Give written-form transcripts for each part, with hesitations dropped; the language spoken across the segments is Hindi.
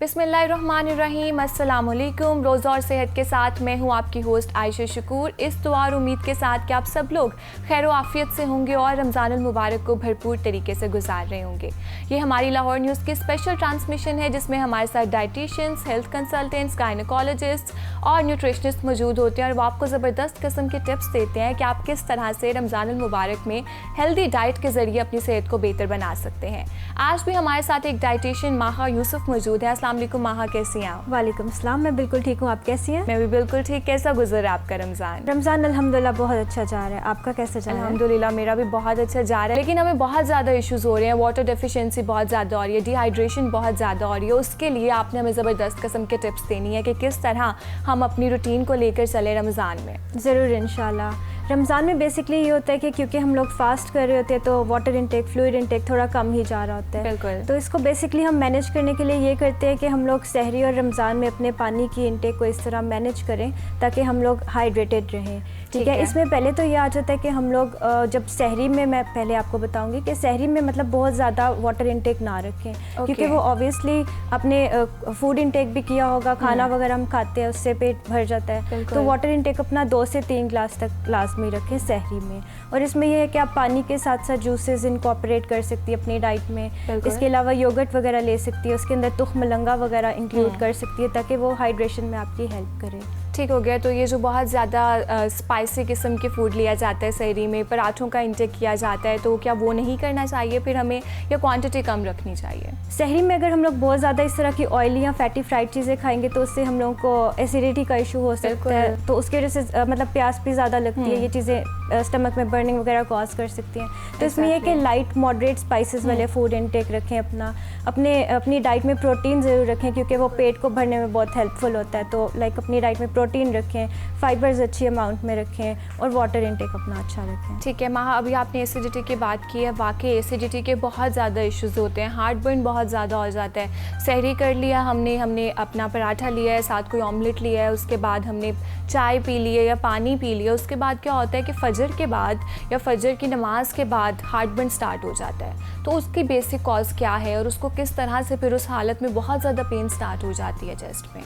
बिस्मिल्लाहिर्रहमानिर्रहीम, अस्सलाम वालेकुम। रोज़ा और सेहत के साथ मैं हूँ आपकी होस्ट आयशा शकूर। इस दुआ और उम्मीद के साथ कि आप सब लोग खैर आफियत से होंगे और रमज़ानुल मुबारक को भरपूर तरीके से गुजार रहे होंगे। ये हमारी लाहौर न्यूज़ की स्पेशल ट्रांसमिशन है जिसमें हमारे साथ डाइटिशियंस, हेल्थ कंसल्टेंट्स, गायनोकोलॉजिस्ट और न्यूट्रिशनिस्ट मौजूद होते हैं और वो आपको ज़बरदस्त किस्म के टिप्स देते हैं कि आप किस तरह से रमज़ानुल मुबारक में हेल्दी डाइट के ज़रिए अपनी सेहत को बेहतर बना सकते हैं। आज भी हमारे साथ एक डाइटिशियन माहा यूसुफ मौजूद है। अस्सलाम वालेकुम माहा, कैसी हैं आप? वालेकुम अस्सलाम, मैं बिल्कुल ठीक हूँ, आप कैसी हैं? मैं भी बिल्कुल ठीक। कैसा गुजर आपका रमज़ान? रमज़ान अल्हम्दुलिल्लाह बहुत अच्छा जा रहा है, आपका कैसा जा रहा है? अल्हम्दुलिल्लाह मेरा भी बहुत अच्छा जा रहा है, लेकिन हमें बहुत ज़्यादा इश्यूज़ हो रहे हैं। वाटर डेफिशिएंसी बहुत ज़्यादा हो रही है, डिहाइड्रेशन बहुत ज़्यादा हो रही है। उसके लिए आपने हमें ज़बरदस्त किस्म के टिप्स देनी है कि किस तरह हम अपनी रूटीन को लेकर चले रमज़ान में। ज़रूर इंशाल्लाह। रमज़ान में बेसिकली ये होता है कि क्योंकि हम लोग फास्ट कर रहे होते हैं तो वाटर इंटेक, फ्लूइड इंटेक थोड़ा कम ही जा रहा होता है। बिल्कुल। तो इसको बेसिकली हम मैनेज करने के लिए ये करते हैं कि हम लोग सहरी और रमज़ान में अपने पानी की इंटेक को इस तरह मैनेज करें ताकि हम लोग हाइड्रेटेड रहें। ठीक है। इसमें पहले तो ये आ जाता है कि हम लोग जब सहरी में, मैं पहले आपको बताऊंगी कि सहरी में मतलब बहुत ज़्यादा वाटर इंटेक ना रखें क्योंकि वो ऑब्वियसली अपने फूड इंटेक भी किया होगा, खाना वगैरह हम खाते हैं उससे पेट भर जाता है, तो वाटर इंटेक अपना 2 से 3 ग्लास तक लाजमी रखें सहरी में। और इसमें यह है कि आप पानी के साथ साथ जूसेस इनकॉर्पोरेट कर सकती है अपनी डाइट में। इसके अलावा योगर्ट वगैरह ले सकती है, उसके अंदर तुख मलंगा वगैरह इंक्लूड कर सकती है ताकि वो हाइड्रेशन में आपकी हेल्प करे। ठीक हो गया। तो ये जो बहुत ज़्यादा स्पाइसी किस्म के फूड लिया जाता है सहरी में, पराठों का इंटेक किया जाता है, तो क्या वो नहीं करना चाहिए फिर हमें, या क्वांटिटी कम रखनी चाहिए? सहरी में अगर हम लोग बहुत ज़्यादा इस तरह की ऑयली या फैटी फ्राइड चीज़ें खाएंगे तो उससे हम लोगों को एसिडिटी का इशू हो सकता है, तो उसकी वजह से मतलब प्यास भी ज़्यादा लगती है, ये चीज़ें स्टमक में बर्निंग वगैरह कॉज कर सकती हैं। तो इसमें यह कि लाइट मॉडरेट स्पाइसेस वाले फूड इंटेक रखें, अपनी डाइट में प्रोटीन ज़रूर रखें क्योंकि वो पेट को भरने में बहुत हेल्पफुल होता है। तो लाइक अपनी डाइट में प्रोटीन रखें, फाइबर्स अच्छी अमाउंट में रखें और वाटर इंटेक अपना अच्छा रखें। ठीक है माहा, अभी आपने एसिडिटी की बात की है। वाकई एसिडिटी के बहुत ज़्यादा इश्यूज़ होते हैं, हार्ट बर्न बहुत ज़्यादा हो जाता है। सहरी कर लिया हमने अपना पराठा लिया है, साथ कोई ऑमलेट लिया है, उसके बाद हमने चाय पी ली है या पानी पी लिया, उसके बाद क्या होता है कि फजर के बाद या फजर की नमाज के बाद हार्ट बर्न स्टार्ट हो जाता है। तो उसकी बेसिक कॉज क्या है और उसको किस तरह से फिर उस हालत में बहुत ज़्यादा पेन स्टार्ट हो जाती है चेस्ट में?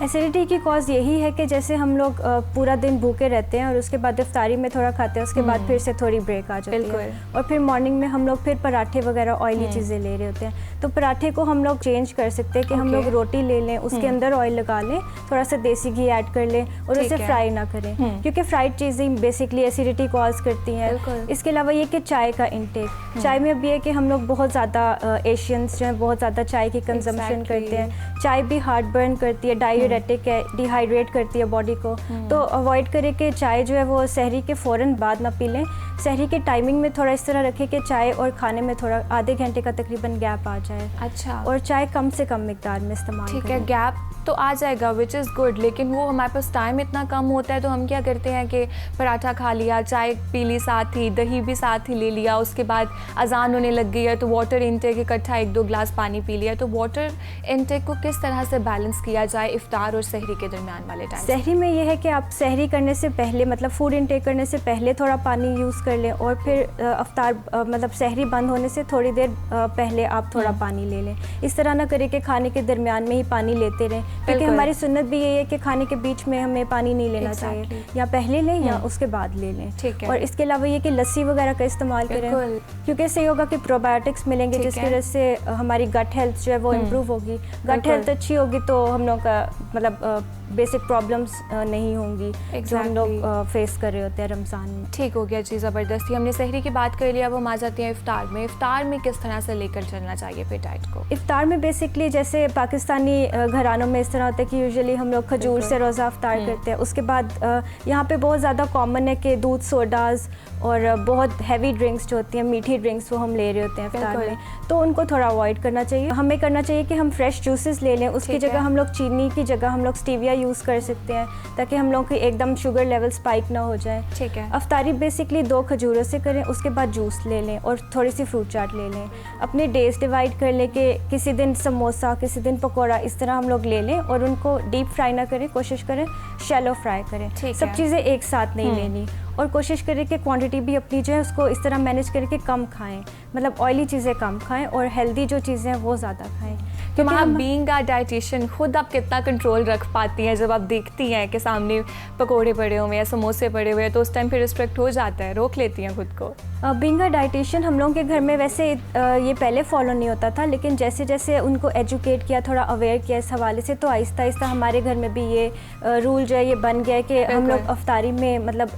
एसिडिटी की कॉज यही है कि जैसे हम लोग पूरा दिन भूखे रहते हैं और उसके बाद इफ्तारी में थोड़ा खाते हैं, उसके बाद फिर से थोड़ी ब्रेक आ जाती है और फिर मॉर्निंग में हम लोग फिर पराठे वगैरह ऑयली चीज़ें ले रहे होते हैं। तो पराठे को हम लोग चेंज कर सकते हैं कि हम लोग रोटी ले लें, उसके अंदर ऑयल लगा लें, थोड़ा सा देसी घी ऐड कर लें और उसे फ्राई ना करें क्योंकि फ्राइड चीज़ें बेसिकली एसिडिटी कॉज करती हैं। इसके अलावा ये कि चाय का इंटेक, चाय में अब ये है कि हम लोग बहुत ज़्यादा एशियंस जो हैं बहुत ज़्यादा चाय की कंजम्पशन करते हैं। चाय भी हार्ट बर्न करती है, डाययूरेटिक है, डिहाइड्रेट करती है बॉडी को, तो अवॉइड करें कि चाय जो है वो सहरी के फ़ौरन बाद ना पी लें। सहरी के टाइमिंग में थोड़ा इस तरह रखें कि चाय और खाने में थोड़ा आधे घंटे का तकरीबन गैप आ जाए। अच्छा। और चाय कम से कम मिकदार में इस्तेमाल करें। ठीक है, गैप तो आ जाएगा विच इज़ गुड, लेकिन वो हमारे पास टाइम इतना कम होता है तो हम क्या करते हैं कि पराठा खा लिया, चाय पी ली, साथ ही दही भी साथ ही ले लिया, उसके बाद अजान होने लग गई है तो वाटर इंटेक इकट्ठा 1-2 ग्लास पानी पी लिया। तो वाटर इंटेक को किस तरह से बैलेंस किया जाए इफ्तार और सहरी के दरमियान वाले टाइम? सहरी में ये है कि आप सहरी करने से पहले मतलब फूड इंटेक करने से पहले थोड़ा पानी यूज़ कर लें और फिर अफ्तार मतलब सहरी बंद होने से थोड़ी देर पहले आप थोड़ा पानी ले लें। इस तरह ना करें कि खाने के दरमियान में ही पानी लेते रहें क्योंकि हमारी सुन्नत भी यही है कि खाने के बीच में हमें पानी नहीं लेना चाहिए, या पहले लें या उसके बाद ले लें। ठीक है। और इसके अलावा ये कि लस्सी वगैरह का इस्तेमाल करें क्योंकि इससे होगा कि प्रोबायोटिक्स मिलेंगे जिसकी वजह से हमारी गट हेल्थ जो है वो इम्प्रूव होगी। गट हेल्थ अच्छी होगी तो हम लोग का मतलब बेसिक प्रॉब्लम्स नहीं होंगी जो हम लोग फेस कर रहे होते हैं रमज़ान में। ठीक हो गया जी, ज़बरदस्ती। हमने सहरी की बात कर लिया, अब हम आ जाते हैं इफ्तार में। इफ्तार में किस तरह से लेकर चलना चाहिए फिर डाइट को? इफ्तार में बेसिकली जैसे पाकिस्तानी घरानों में इस तरह होता है कि यूजुअली हम लोग खजूर से रोज़ा इफ्तार करते हैं। उसके बाद यहाँ पे बहुत ज़्यादा कॉमन है कि दूध, सोडाज और बहुत हैवी ड्रिंक्स जो होती हैं, मीठी ड्रिंक्स, वो हम ले रहे होते हैं इफ्तार में, तो उनको थोड़ा अवॉइड करना चाहिए। हमें करना चाहिए कि हम फ्रेश जूसेस ले लें, उसकी जगह हम लोग चीनी की जगह हम लोग स्टीविया यूज़ कर सकते हैं ताकि हम लोग की एकदम शुगर लेवल स्पाइक ना हो जाए। ठीक है। अफ्तारी बेसिकली 2 खजूरों से करें, उसके बाद जूस ले लें और थोड़ी सी फ्रूट चाट ले लें। अपने डेज डिवाइड कर लें कि किसी दिन समोसा, किसी दिन पकौड़ा, इस तरह हम लोग ले लें और उनको डीप फ्राई ना करें, कोशिश करें शैलो फ्राई करें। सब चीज़ें एक साथ नहीं लेनी और कोशिश करें कि क्वांटिटी भी अपनी जो है उसको इस तरह मैनेज करके कम खाएं, मतलब ऑयली चीज़ें कम खाएं और हेल्दी जो चीज़ें हैं वो ज़्यादा खाएं। तो वहाँ बीइंग अ डाइटिशियन खुद आप कितना कंट्रोल रख पाती हैं जब आप देखती हैं कि सामने पकोड़े पड़े हुए हैं, समोसे पड़े हुए हैं, तो उस टाइम फिर रिस्ट्रिक्ट हो जाता है, रोक लेती हैं खुद को? बीइंग अ डाइटिशियन हम लोगों के घर में वैसे ये पहले फॉलो नहीं होता था, लेकिन जैसे जैसे उनको एजुकेट किया, थोड़ा अवेयर किया इस हवाले से, तो आहिस्ता आहिस्ता हमारे घर में भी ये रूल जो है ये बन गया है कि हम लोग अफ्तारी में मतलब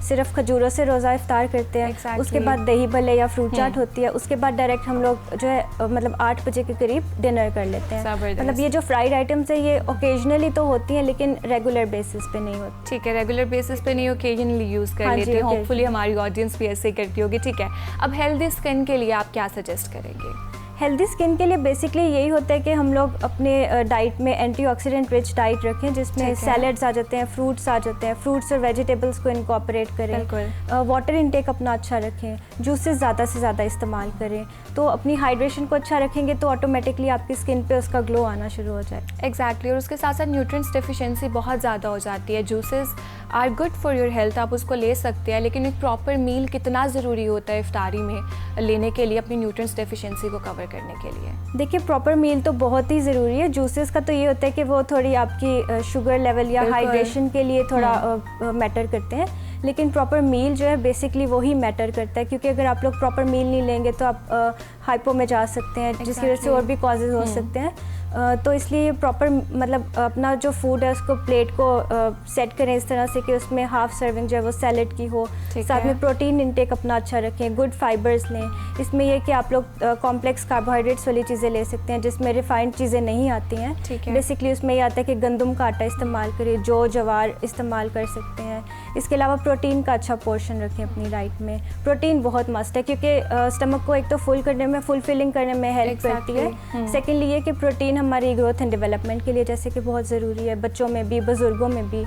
सिर्फ खजूरों से रोज़ा इफ्तार करते हैं। उसके बाद दही भल्ले या फ्रूट चाट होती है, उसके बाद डायरेक्ट हम लोग जो है मतलब 8 बजे के करीब डिनर कर लेते हैं। मतलब ये जो फ्राइड आइटम्स है ये ओकेजनली तो होती हैं, लेकिन रेगुलर बेसिस पे नहीं होती। ठीक है, रेगुलर बेसिस पे नहीं, ओकेजनली यूज़ कर लेते हैं। होपफुली हमारी ऑडियंस भी ऐसे ही करती होगी। ठीक है, अब हेल्दी स्किन के लिए आप क्या सजेस्ट करेंगे? हेल्दी स्किन के लिए बेसिकली यही होता है कि हम लोग अपने डाइट में एंटीऑक्सीडेंट रिच डाइट रखें, जिसमें सैलड्स आ जाते हैं, फ्रूट्स आ जाते हैं, फ्रूट्स और वेजिटेबल्स को इनकॉर्पोरेट करें, वाटर इनटेक अपना अच्छा रखें, जूसेस ज़्यादा से ज़्यादा इस्तेमाल करें, तो अपनी हाइड्रेशन को अच्छा रखेंगे तो ऑटोमेटिकली आपकी स्किन पे उसका ग्लो आना शुरू हो जाए। एग्जैक्टली, और उसके साथ साथ न्यूट्रिएंट्स डेफिशिएंसी बहुत ज़्यादा हो जाती है। Juices are good for your health, आप उसको ले सकते हैं, लेकिन एक प्रॉपर मील कितना ज़रूरी होता है इफ्तारी में लेने के लिए अपनी न्यूट्रिएंट्स डेफिशिएंसी को कवर करने के लिए? देखिए, प्रॉपर मील तो बहुत ही ज़रूरी है। जूसेस का तो ये होता है कि वो थोड़ी आपकी शुगर लेवल या हाइड्रेशन के लिए थोड़ा मैटर करते हैं, लेकिन प्रॉपर मील जो है बेसिकली वो ही मैटर करता है, क्योंकि अगर आप लोग प्रॉपर मील नहीं लेंगे तो आप हाइपो में जा सकते हैं, जिसकी वजह से और भी कॉजेज़ हो सकते हैं। तो इसलिए प्रॉपर मतलब अपना जो फूड है उसको प्लेट को सेट करें इस तरह से कि उसमें हाफ सर्विंग जो है वो सैलड की हो, साथ में प्रोटीन इंटेक अपना अच्छा रखें, गुड फाइबर्स लें। इसमें यह कि आप लोग कॉम्प्लेक्स कार्बोहाइड्रेट्स वाली चीज़ें ले सकते हैं जिसमें रिफाइंड चीज़ें नहीं आती हैं। बेसिकली उसमें यह आता है कि गंदम का आटा इस्तेमाल करें, जौ जवार इस्तेमाल कर सकते हैं। इसके अलावा प्रोटीन का अच्छा पोर्शन रखें अपनी डाइट में। प्रोटीन बहुत मस्ट है, क्योंकि स्टमक को एक तो फुल करने में, फुलफिलिंग करने में हेल्प करती है। सेकेंडली ये कि प्रोटीन हमारी ग्रोथ एंड डेवलपमेंट के लिए जैसे कि बहुत ज़रूरी है, बच्चों में भी, बुज़ुर्गों में भी।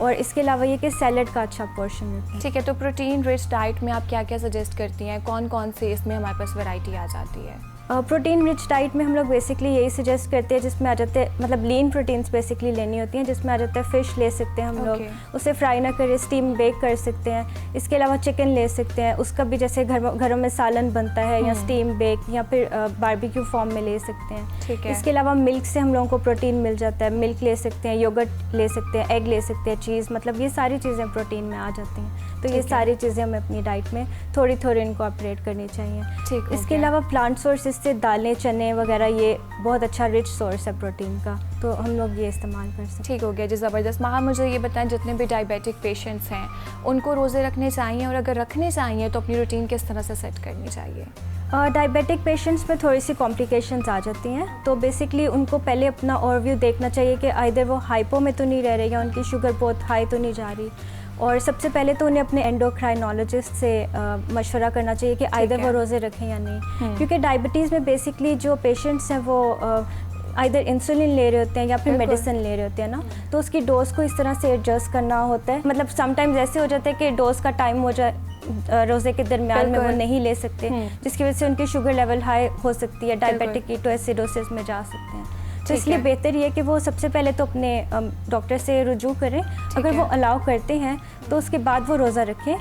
और इसके अलावा ये कि सैलड का अच्छा पोर्शन रखें। ठीक है, तो प्रोटीन रिच डाइट में आप क्या क्या सजेस्ट करती हैं? कौन कौन से इसमें हमारे पास वैरायटी आ जाती है? प्रोटीन रिच डाइट में हम लोग बेसिकली यही सजेस्ट करते हैं जिसमें आ जाते हैं मतलब लीन प्रोटीन्स बेसिकली लेनी होती हैं, जिसमें आ जाता है फ़िश ले सकते हैं हम लोग, उसे फ्राई ना करें, स्टीम बेक कर सकते हैं। इसके अलावा चिकन ले सकते हैं, उसका भी जैसे घरों में सालन बनता है या स्टीम बेक या फिर बारबेक्यू फॉर्म में ले सकते हैं। ठीक है। इसके अलावा मिल्क से हम लोगों को प्रोटीन मिल जाता है, मिल्क ले सकते हैं, योगर्ट ले सकते हैं, एग ले सकते हैं, चीज़, मतलब ये सारी चीज़ें प्रोटीन में आ जाती हैं। तो ये सारी चीज़ें हमें अपनी डाइट में थोड़ी थोड़ी इनकॉर्पोरेट करनी चाहिए। इसके अलावा प्लांट सोर्सेज से दालें, चने वगैरह ये बहुत अच्छा रिच सोर्स है प्रोटीन का, तो हम लोग ये इस्तेमाल कर सकते हैं। ठीक हो गया जी, ज़बरदस्त। महा, मुझे ये बताएं, जितने भी डायबिटिक पेशेंट्स हैं उनको रोज़े रखने चाहिए, और अगर रखने चाहिए तो अपनी रूटीन किस तरह से सेट करनी चाहिए? डायबिटिक पेशेंट्स में थोड़ी सी कॉम्प्लिकेशंस आ जाती हैं, तो बेसिकली उनको पहले अपना ओवरव्यू देखना चाहिए कि आइदर वो हाइपो में तो नहीं रह रहे या उनकी शुगर बहुत हाई तो नहीं जा रही। और सबसे पहले तो उन्हें अपने एंडोक्राइनोलॉजिस्ट से मशवरा करना चाहिए कि आइदर वो रोज़े रखें या नहीं, क्योंकि डायबिटीज़ में बेसिकली जो पेशेंट्स हैं वो आइदर इंसुलिन ले रहे होते हैं या फिर मेडिसिन ले रहे होते हैं ना, तो उसकी डोज को इस तरह से एडजस्ट करना होता है। मतलब समटाइम्स ऐसे हो जाता है कि डोज का टाइम हो जाए, रोज़े के दरमियान में वो नहीं ले सकते, जिसकी वजह से उनकी शुगर लेवल हाई हो सकती है, डायबिटिक कीटोएसिडोसिस में जा सकते हैं। तो इसलिए बेहतर ये है कि वो सबसे पहले तो अपने डॉक्टर से रुजू करें, अगर वो अलाउ करते हैं तो उसके बाद वो रोज़ा रखें,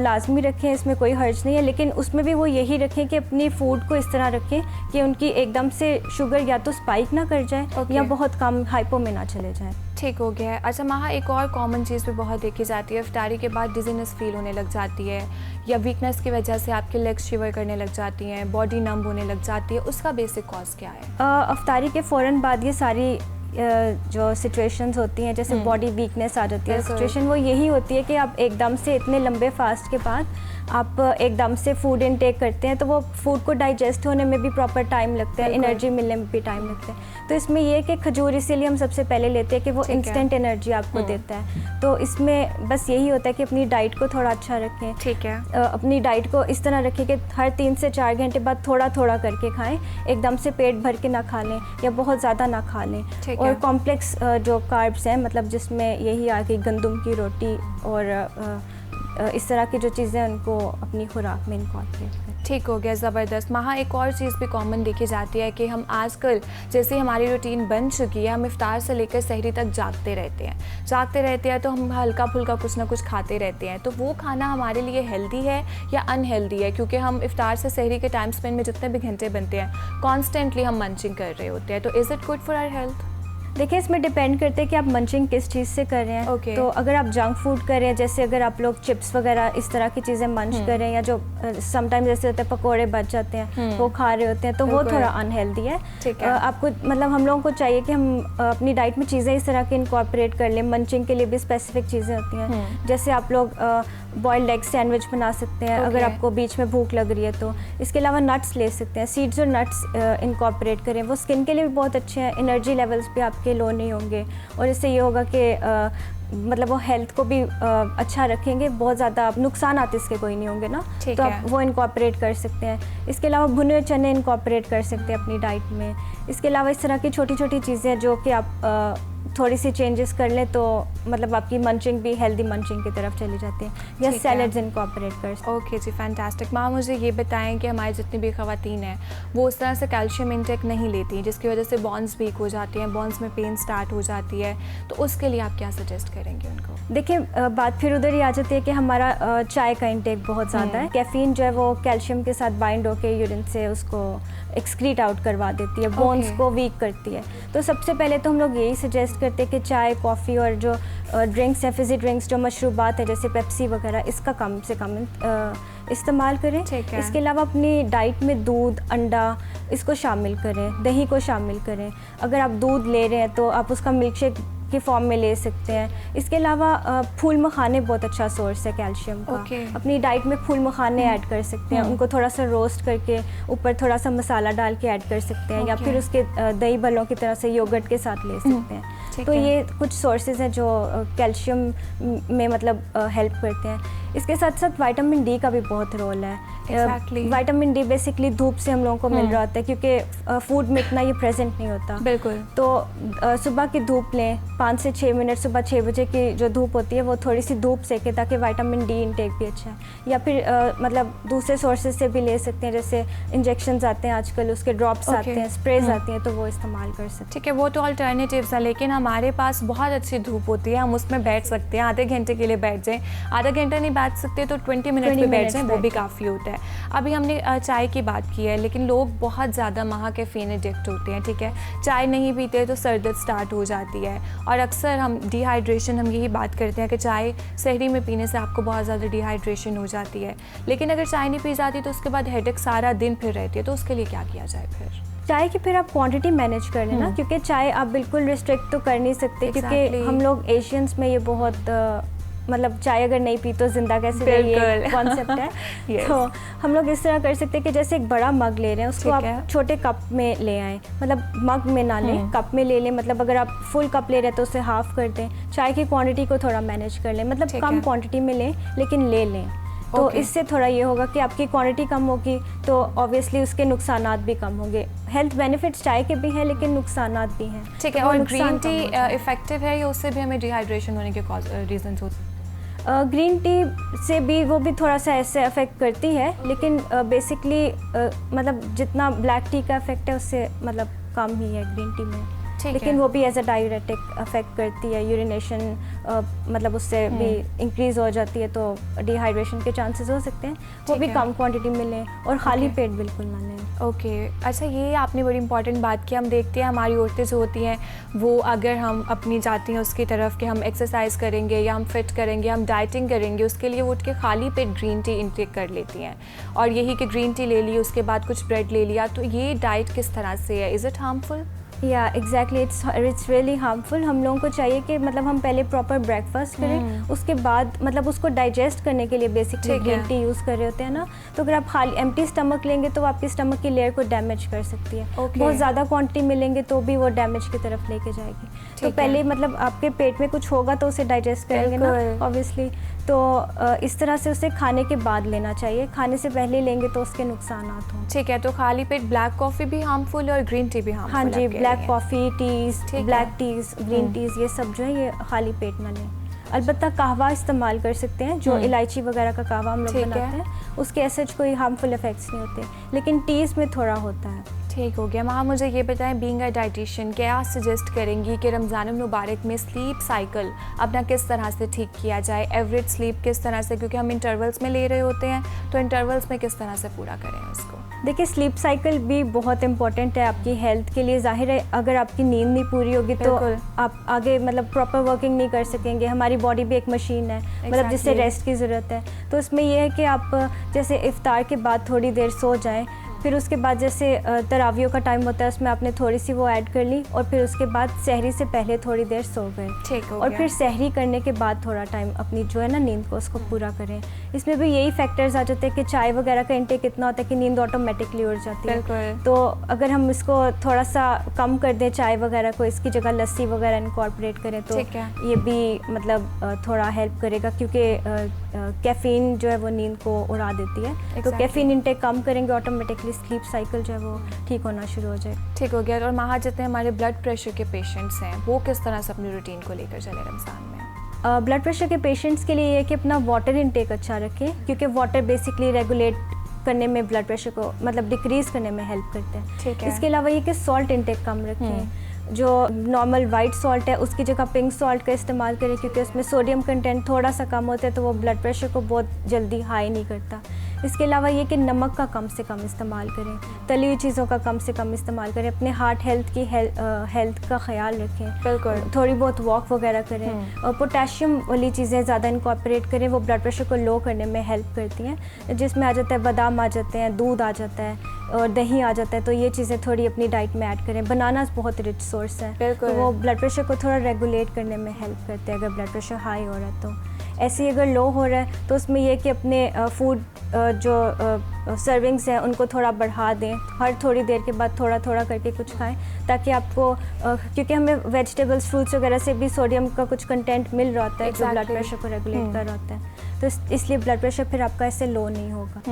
लाजमी रखें, इसमें कोई हर्ज नहीं है, लेकिन उसमें भी वो यही रखें कि अपनी फूड को इस तरह रखें कि उनकी एकदम से शुगर या तो स्पाइक ना कर जाए या बहुत कम हाइपो में ना चले जाए। ठीक हो गया है। अच्छा महा, एक और कॉमन चीज़ भी बहुत देखी जाती है, इफ्तारी के बाद डिजीनेस फील होने लग जाती है, या वीकनेस की वजह से आपके लेग्स शिवर करने लग जाती हैं, बॉडी नम होने लग जाती है, उसका बेसिक कॉज क्या है? इफ्तारी के फ़ौरन बाद ये सारी जो सिचुएशंस होती हैं, जैसे बॉडी वीकनेस आ जाती है, सिचुएशन वो यही होती है कि आप एकदम से इतने लंबे फास्ट के बाद आप एकदम से फूड इनटेक करते हैं, तो वो फूड को डाइजेस्ट होने में भी प्रॉपर टाइम लगता है, एनर्जी मिलने में भी टाइम लगता है। तो इसमें ये है कि खजूर इसीलिए हम सबसे पहले लेते हैं कि वो इंस्टेंट एनर्जी आपको देता है। तो इसमें बस यही होता है कि अपनी डाइट को थोड़ा अच्छा रखें। ठीक है। अपनी डाइट को इस तरह रखें कि हर 3 से 4 घंटे बाद थोड़ा थोड़ा करके खाएं, एकदम से पेट भर के ना खा लें या बहुत ज़्यादा ना खा लें। और कॉम्प्लेक्स जो कार्ब्स हैं, मतलब जिसमें यही आ गई गंदम की रोटी और इस तरह की जो चीज़ें उनको अपनी खुराक में इनकॉर्पोरेट करें। ठीक हो गया, ज़बरदस्त। महा, एक और चीज़ भी कॉमन देखी जाती है कि हम आजकल जैसे हमारी रूटीन बन चुकी है, हम इफ्तार से लेकर सहरी तक जागते रहते हैं तो हम हल्का फुल्का कुछ ना कुछ खाते रहते हैं। तो वो खाना हमारे लिए हेल्दी है या अनहेल्दी है? क्योंकि हम इफ्तार से सहरी के टाइम स्पेंड में जितने भी घंटे बनते हैं कॉन्स्टेंटली हम मंचिंग कर रहे होते हैं, तो is it good for our health? देखिए, इसमें डिपेंड करते हैं कि आप मंचिंग किस चीज़ से कर रहे हैं। Okay. तो अगर आप जंक फूड कर रहे हैं, जैसे अगर आप लोग चिप्स वगैरह इस तरह की चीज़ें मंच कर रहे हैं, या जो समटाइम जैसे होते हैं पकोड़े बच जाते हैं वो खा रहे होते हैं, तो वो थोड़ा अनहेल्दी है। ठीक है। आपको मतलब हम लोगों को चाहिए कि हम अपनी डाइट में चीज़ें इस तरह की इनकॉर्पोरेट कर लें। मंचिंग के लिए भी स्पेसिफिक चीज़ें होती हैं, जैसे आप लोग बॉइल्ड एग सैंडविच बना सकते हैं अगर आपको बीच में भूख लग रही है तो। इसके अलावा नट्स ले सकते हैं, सीड्स और नट्स इनकॉर्पोरेट करें, वो स्किन के लिए भी बहुत अच्छे हैं। एनर्जी लेवल्स भी आपके लो नहीं होंगे और इससे ये होगा कि मतलब वो हेल्थ को भी अच्छा रखेंगे, बहुत ज़्यादा नुकसान आते इसके कोई नहीं होंगे ना, तो आप वो इनकॉर्पोरेट कर सकते हैं। इसके अलावा भुने हुए चने इनकॉर्पोरेट कर सकते हैं अपनी डाइट में। इसके अलावा इस तरह की छोटी छोटी चीज़ें जो कि आप थोड़ी सी चेंजेस कर लें तो मतलब आपकी मंचिंग भी हेल्दी मंचिंग की तरफ चली जाती है, या सैलड्स इनकॉर्पोरेट कर सकते हैं। ओके जी, फैंटास्टिक। माँ, मुझे ये बताएं कि हमारी जितनी भी ख़वातीन हैं वो उस तरह से कैल्शियम इंटेक नहीं लेती, जिसकी वजह से बोन्स वीक हो जाती हैं, बोन्स में पेन स्टार्ट हो जाती है, तो उसके लिए आप क्या सजेस्ट करेंगे उनको? देखिए, बात फिर उधर ही आ जाती है कि हमारा चाय का इंटेक बहुत ज़्यादा है। कैफीन जो है वो कैल्शियम के साथ बाइंड होकर यूरिन से उसको एक्सक्रीट आउट करवा देती है, बोन्स को वीक करती है। तो सबसे पहले तो हम लोग यही सजेस्ट करते हैं कि चाय, कॉफ़ी और जो ड्रिंक्स हैं, फिज़ी ड्रिंक्स, जो मशरूबात है जैसे पेप्सी वगैरह, इसका कम से कम इस्तेमाल करें। इसके अलावा अपनी डाइट में दूध, अंडा इसको शामिल करें, दही को शामिल करें। अगर आप दूध ले रहे हैं तो आप उसका मिल्क शेक के फॉर्म में ले सकते हैं। इसके अलावा फूल मखाने बहुत अच्छा सोर्स है कैल्शियम का। अपनी डाइट में फूल मखाने ऐड कर सकते हैं, उनको थोड़ा सा रोस्ट करके ऊपर थोड़ा सा मसाला डाल के ऐड कर सकते हैं, या फिर उसके दही भल्लों की तरह से योगर्ट के साथ ले सकते हैं। तो ये कुछ सोर्सेज हैं जो कैल्शियम में मतलब हेल्प करते हैं। इसके साथ साथ विटामिन डी का भी बहुत रोल है। विटामिन डी बेसिकली धूप से हम लोगों को मिल रहा होता है, क्योंकि फूड में इतना ये प्रेजेंट नहीं होता। बिल्कुल। तो सुबह की धूप लें, 5 से 6 मिनट, सुबह 6 बजे की जो धूप होती है वो थोड़ी सी धूप सेकें ताकि विटामिन डी इंटेक भी अच्छा है। या फिर मतलब दूसरे सोर्सेज से भी ले सकते हैं, जैसे इंजेक्शंस आते हैं आजकल, उसके ड्रॉप्स आते हैं, स्प्रेज आती हैं, तो वो इस्तेमाल कर सकते हैं। ठीक है, वो तो अल्टरनेटिव्स है, लेकिन हमारे पास बहुत अच्छी धूप होती है, हम उसमें बैठ सकते हैं, आधे घंटे के लिए बैठ जाएं, आधा घंटा नहीं बैठ सकते तो 20 मिनट में बैठ जाएं, वो भी काफ़ी होता है। अभी हमने चाय की बात की है, लेकिन लोग बहुत ज़्यादा महा कैफीन एडिक्ट होते हैं। ठीक है, चाय नहीं पीते तो सर दर्द स्टार्ट हो जाती है, और अक्सर हम डिहाइड्रेशन, हम यही बात करते हैं कि चाय सहरी में पीने से आपको बहुत ज़्यादा डिहाइड्रेशन हो जाती है, लेकिन अगर चाय नहीं पी जाती तो उसके बाद हेडेक सारा दिन फिर रहती है, तो उसके लिए क्या किया जाए फिर? चाय की फिर आप क्वांटिटी मैनेज कर लेना, क्योंकि चाय आप बिल्कुल रिस्ट्रिक्ट तो कर नहीं सकते, क्योंकि हम लोग एशियंस में ये बहुत मतलब चाय अगर नहीं पी तो जिंदा कैसे रहिए कॉन्सेप्ट है। yes. तो हम लोग इस तरह कर सकते हैं कि जैसे एक बड़ा मग ले रहे हैं, उसको आप छोटे कप में ले आएँ, मतलब मग में ना लें, कप में ले लें। मतलब अगर आप फुल कप ले रहे हैं तो उसे हाफ कर दें। चाय की क्वांटिटी को थोड़ा मैनेज कर लें, मतलब कम क्वांटिटी में लें लेकिन ले लें। तो इससे थोड़ा ये होगा कि आपकी क्वांटिटी कम होगी तो ऑब्वियसली उसके नुकसानात भी कम होंगे। हेल्थ बेनिफिट्स चाय के भी हैं लेकिन नुकसानात भी हैं। ठीक है, और ग्रीन टी इफेक्टिव है या उससे भी हमें डिहाइड्रेशन होने के रीजंस होते हैं? ग्रीन टी से भी वो भी थोड़ा सा ऐसे अफेक्ट करती है, लेकिन बेसिकली मतलब जितना ब्लैक टी का इफेक्ट है उससे मतलब कम ही है ग्रीन टी में। लेकिन वो भी एज अ डायरेटिक अफेक्ट करती है, यूरिनेशन मतलब उससे भी इंक्रीज हो जाती है, तो डिहाइड्रेशन के चांसेस हो सकते हैं। वो भी कम क्वांटिटी में लें और खाली पेट बिल्कुल ना लें। ओके, अच्छा, ये आपने बड़ी इंपॉर्टेंट बात की। हम देखते हैं हमारी औरतें जो होती हैं वो अगर हम अपनी जाती हैं उसकी तरफ कि हम एक्सरसाइज करेंगे या हम फिट करेंगे, हम डाइटिंग करेंगे, उसके लिए वो उठ के खाली पेट ग्रीन टी इंटेक कर लेती हैं, और यही कि ग्रीन टी ले ली, उसके बाद कुछ ब्रेड ले लिया, तो ये डाइट किस तरह से है? Is it harmful? या एग्जैक्टली, इट्स रियली हार्मफुल। हम लोगों को चाहिए कि मतलब हम पहले प्रॉपर ब्रेकफास्ट करें, उसके बाद मतलब उसको डाइजेस्ट करने के लिए बेसिकली ग्रीन टी यूज़ कर रहे होते हैं ना, तो अगर आप खाली एम्प्टी स्टमक लेंगे तो आपकी स्टमक की लेयर को डैमेज कर सकती है। बहुत ज़्यादा क्वांटिटी में लेंगे तो भी वो डैमेज की तरफ लेके जाएगी। तो पहले मतलब आपके पेट में कुछ होगा तो उसे डाइजेस्ट करेंगे ना ऑब्वियसली, तो इस तरह से उसे खाने के बाद लेना चाहिए, खाने से पहले लेंगे तो उसके नुकसानात हों। ठीक है, तो खाली पेट ब्लैक कॉफ़ी भी हार्मफुल है और ग्रीन टी भी हार्मफुल? हाँ जी, black coffee, teas, black teas, green teas, ये सब जो है ये खाली पेट ना लें। अलबत्ता कहवा इस्तेमाल कर सकते हैं, जो इलायची वगैरह का कहवा हम लोग बनाते हैं, उसके ऐसे कोई हार्मफुल इफ़ेक्ट्स नहीं होते, लेकिन टीज़ में थोड़ा होता है। ठीक हो गया। माँ मुझे ये बताएं, बीइंग अ डाइटिशियन क्या सजेस्ट करेंगी कि रमज़ान मुबारक में स्लीप साइकिल अपना किस तरह से ठीक किया जाए, एवरेज स्लीप किस तरह से, क्योंकि हम इंटरवल्स में ले रहे होते हैं, तो इंटरवल्स में किस तरह से पूरा करें उसको? देखिए, स्लीप साइकिल भी बहुत इंपॉर्टेंट है आपकी हेल्थ के लिए। ज़ाहिर है अगर आपकी नींद नहीं पूरी होगी तो आप आगे मतलब प्रॉपर वर्किंग नहीं कर सकेंगे। हमारी बॉडी भी एक मशीन है, मतलब जिससे रेस्ट की ज़रूरत है। तो इसमें यह है कि आप जैसे इफ्तार के बाद थोड़ी देर सो जाएं, फिर उसके बाद जैसे तरावियों का टाइम होता है उसमें आपने थोड़ी सी वो ऐड कर ली, और फिर उसके बाद सहरी से पहले थोड़ी देर सो गए। ठीक हो और गया। फिर सहरी करने के बाद थोड़ा टाइम अपनी जो है ना नींद को उसको पूरा करें। इसमें भी यही फैक्टर्स आ जाते हैं कि चाय वगैरह का इंटेक इतना होता है कि नींद ऑटोमेटिकली उड़ जाती है। तो अगर हम इसको थोड़ा सा कम कर दें चाय वगैरह को, इसकी जगह लस्सी वगैरह इनकॉर्पोरेट करें तो ये भी मतलब थोड़ा हेल्प करेगा, क्योंकि कैफ़ीन जो है वो नींद को उड़ा देती है। तो कैफ़ीन इंटेक कम करेंगे, ऑटोमेटिकली स्लीप साइकिल जो है वो ठीक होना शुरू हो जाए। ठीक हो गया। और माँ जितने हमारे ब्लड प्रेशर के पेशेंट्स हैं वो किस तरह से अपनी रूटीन को लेकर चले रमज़ान में? ब्लड प्रेशर के पेशेंट्स के लिए ये है कि अपना वाटर इंटेक अच्छा रखें, क्योंकि वाटर बेसिकली रेगुलेट करने में, ब्लड प्रेशर को मतलब डिक्रीज़ करने में हेल्प करते हैं। ठीक है। इसके अलावा ये कि सॉल्ट इंटेक कम रखें, जो नॉर्मल वाइट सॉल्ट है उसकी जगह पिंक सॉल्ट का इस्तेमाल करें, क्योंकि उसमें सोडियम कंटेंट थोड़ा सा कम होता है, तो वो ब्लड प्रेशर को बहुत जल्दी हाई नहीं करता। इसके अलावा ये कि नमक का कम से कम इस्तेमाल करें, तली हुई चीज़ों का कम से कम इस्तेमाल करें, अपने हार्ट हेल्थ की हेल्थ का ख्याल रखें। बिल्कुल। थोड़ी बहुत वॉक वगैरह करें, और पोटेशियम वाली चीज़ें ज़्यादा इनकॉर्पोरेट करें, वो ब्लड प्रेशर को लो करने में हेल्प करती हैं। जिसमें आ जाता है बादाम आ जाते हैं, दूध आ जाता है और दही आ जाता है, तो ये चीज़ें थोड़ी अपनी डाइट में ऐड करें। बनानास बहुत रिच सोर्स है, तो वो ब्लड प्रेशर को थोड़ा रेगुलेट करने में हेल्प करते हैं अगर ब्लड प्रेशर हाई हो रहा है तो। ऐसे ही अगर लो हो रहा है तो उसमें यह कि अपने फूड जो सर्विंग्स हैं उनको थोड़ा बढ़ा दें, हर थोड़ी देर के बाद थोड़ा थोड़ा करके कुछ खाएं, ताकि आपको क्योंकि हमें वेजिटेबल्स फ्रूट्स वगैरह से भी सोडियम का कुछ कंटेंट मिल रहा होता है जो ब्लड प्रेशर को रेगुलेट कर रहा होता है, तो इसलिए ब्लड प्रेशर फिर आपका ऐसे लो नहीं होगा।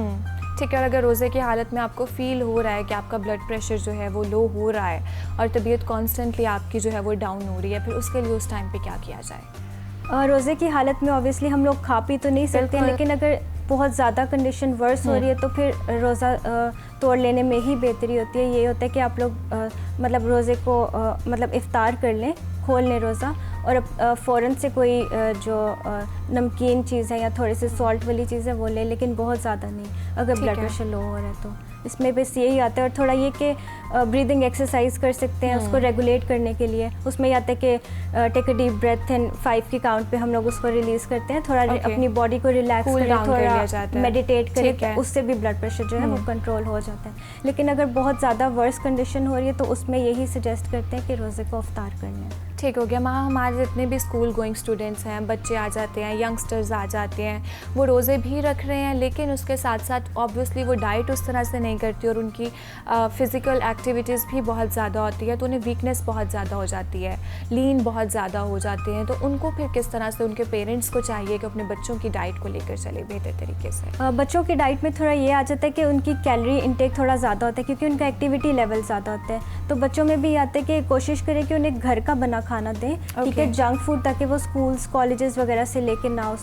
ठीक है। और अगर रोज़े की हालत में आपको फ़ील हो रहा है कि आपका ब्लड प्रेशर जो है वो लो हो रहा है और तबीयत कॉन्स्टेंटली आपकी जो है वो डाउन हो रही है, फिर उसके लिए उस टाइम पे क्या किया जाए? रोज़े की हालत में ऑब्वियसली हम लोग खा पी तो नहीं सकते, लेकिन अगर बहुत ज़्यादा कंडीशन वर्स हो रही है तो फिर रोज़ा तोड़ लेने में ही बेहतरी होती है। ये होता है कि आप लोग मतलब रोज़े को मतलब इफ्तार कर लें, खोल लें रोज़ा, और फ़ौरन से कोई जो नमकीन चीज़ है या थोड़ी सी सॉल्ट वाली चीज़ है वो लें, लेकिन बहुत ज़्यादा नहीं अगर ब्लड प्रेशर लो हो रहा है तो। इसमें बस यही आता है, और थोड़ा ये कि ब्रीदिंग एक्सरसाइज कर सकते हैं उसको रेगुलेट करने के लिए। उसमें यह आता है कि take a deep breath and 5 की काउंट पे हम लोग उसको रिलीज़ करते हैं, थोड़ा अपनी बॉडी को रिलैक्स करें, थोड़ा मेडिटेट करें, उससे भी ब्लड प्रेशर जो है वो कंट्रोल हो जाता है। लेकिन अगर बहुत ज़्यादा वर्स कंडीशन हो रही है तो उसमें यही सजेस्ट करते हैं कि रोज़े को इफ्तार कर लें। ठीक हो गया। माँ हमारे जितने भी स्कूल गोइंग स्टूडेंट्स हैं, बच्चे आ जाते हैं, यंगस्टर्स आ जाते हैं, वो रोज़े भी रख रहे हैं, लेकिन उसके साथ साथ ऑब्वियसली वो डाइट उस तरह से नहीं करती और उनकी फ़िज़िकल एक्टिविटीज़ भी बहुत ज़्यादा होती है, तो उन्हें वीकनेस बहुत ज़्यादा हो जाती है, लीन बहुत ज़्यादा हो जाते हैं। तो उनको फिर किस तरह से उनके पेरेंट्स को चाहिए कि अपने बच्चों की डाइट को लेकर चले बेहतर तरीके से? बच्चों की डाइट में थोड़ा ये आ जाता है कि उनकी कैलोरी इंटेक थोड़ा ज़्यादा होता है, क्योंकि उनका एक्टिविटी लेवल ज़्यादा होता है। तो बच्चों में भी आता है कि कोशिश करें कि उन्हें घर का बना खाना दें, ठीक है, जंक फूड, ताकि वो स्कूल्स कॉलेजेस वगैरह से लेके ना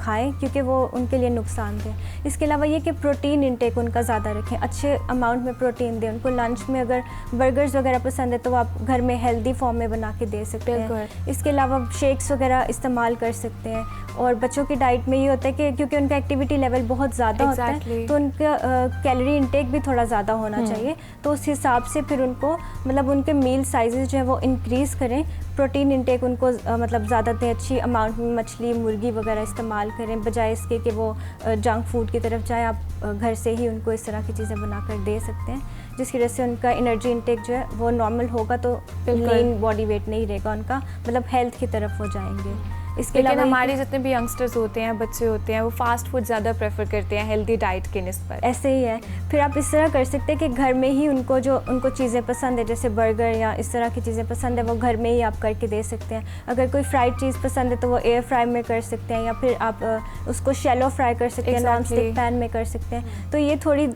खाएं, क्योंकि वो उनके लिए नुकसानदेह। इसके अलावा ये कि प्रोटीन इंटेक उनका ज़्यादा रखें, अच्छे अमाउंट में प्रोटीन दें उनको। लंच में अगर बर्गर्स वगैरह पसंद है तो आप घर में हेल्दी फॉर्म में बना के दे सकते हैं। इसके अलावा शेक्स वगैरह इस्तेमाल कर सकते हैं। और बच्चों की डाइट में ये होता है कि क्योंकि उनका एक्टिविटी लेवल बहुत ज़्यादा होता है, तो उनका कैलोरी इंटेक भी थोड़ा ज़्यादा होना चाहिए। तो उस हिसाब से फिर उनको मतलब उनके मील साइजेस जो है वो इंक्रीज़ करें, प्रोटीन इंटेक उनको मतलब ज़्यादा दें, अच्छी अमाउंट में मछली मुर्गी वगैरह इस्तेमाल करें, बजाय इसके कि वो जंक फूड की तरफ जाए। आप घर से ही उनको इस तरह की चीज़ें बनाकर दे सकते हैं, जिसकी वजह से उनका एनर्जी इंटेक जो है वो नॉर्मल होगा, तो लीन बॉडी वेट नहीं रहेगा उनका, मतलब हेल्थ की तरफ वो जाएंगे। इसके अलावा हमारे जितने भी यंगस्टर्स होते हैं, बच्चे होते हैं, वो फास्ट फूड ज़्यादा प्रेफर करते हैं हेल्दी डाइट के निस्बत। ऐसे ही है। फिर आप इस तरह कर सकते हैं कि घर में ही उनको चीज़ें पसंद है, जैसे बर्गर या इस तरह की चीज़ें पसंद है, वो घर में ही आप करके दे सकते हैं। अगर कोई फ्राइड चीज़ पसंद है तो वो एयर फ्राई में कर सकते हैं, या फिर आप उसको शैलो फ्राई कर सकते हैं, नॉन स्टिक पैन में कर सकते हैं। तो ये थोड़ी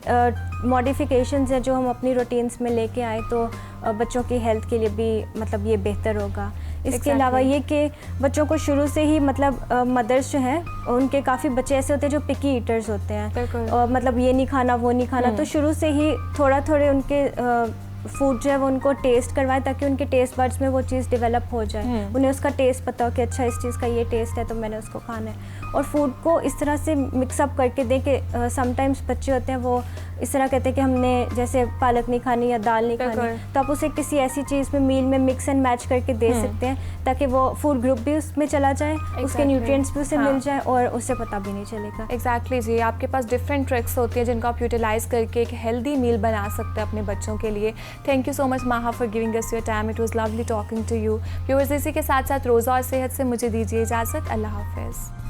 मॉडिफिकेशंस है जो हम अपनी रूटीन्स में लेके आए तो बच्चों की हेल्थ के लिए भी मतलब ये बेहतर होगा। इसके अलावा ये कि बच्चों को शुरू से ही मतलब मदर्स जो हैं उनके काफ़ी बच्चे ऐसे होते हैं जो पिकी ईटर्स होते हैं और मतलब ये नहीं खाना वो नहीं खाना, तो शुरू से ही थोड़े उनके फूड जो है वो उनको टेस्ट करवाएं ताकि उनके टेस्ट बड्स में वो चीज़ डेवलप हो जाए, उन्हें उसका टेस्ट पता हो कि अच्छा इस चीज़ का ये टेस्ट है तो मैंने उसको खाना है। और फूड को इस तरह से मिक्सअप करके दें कि समटाइम्स बच्चे होते हैं वो इस तरह कहते हैं कि हमने जैसे पालक नहीं खानी या दाल नहीं खानी, तो आप उसे किसी ऐसी चीज़ में मील में मिक्स एंड मैच करके दे सकते हैं ताकि वो फूड ग्रुप भी उसमें चला जाए, उसके न्यूट्रिएंट्स भी उसे मिल जाए और उसे पता भी नहीं चलेगा। एग्जैक्टली जी, आपके पास डिफरेंट ट्रिक्स होती हैं जिनको आप यूटिलाइज करके एक हेल्दी मील बना सकते हैं अपने बच्चों के लिए। Thank you so much Maha for giving us your time, it was lovely talking to you. Viewers, इसी के साथ साथ रोज़ा और सेहत से मुझे दीजिए इजाज़त। अल्लाह हाफिज़।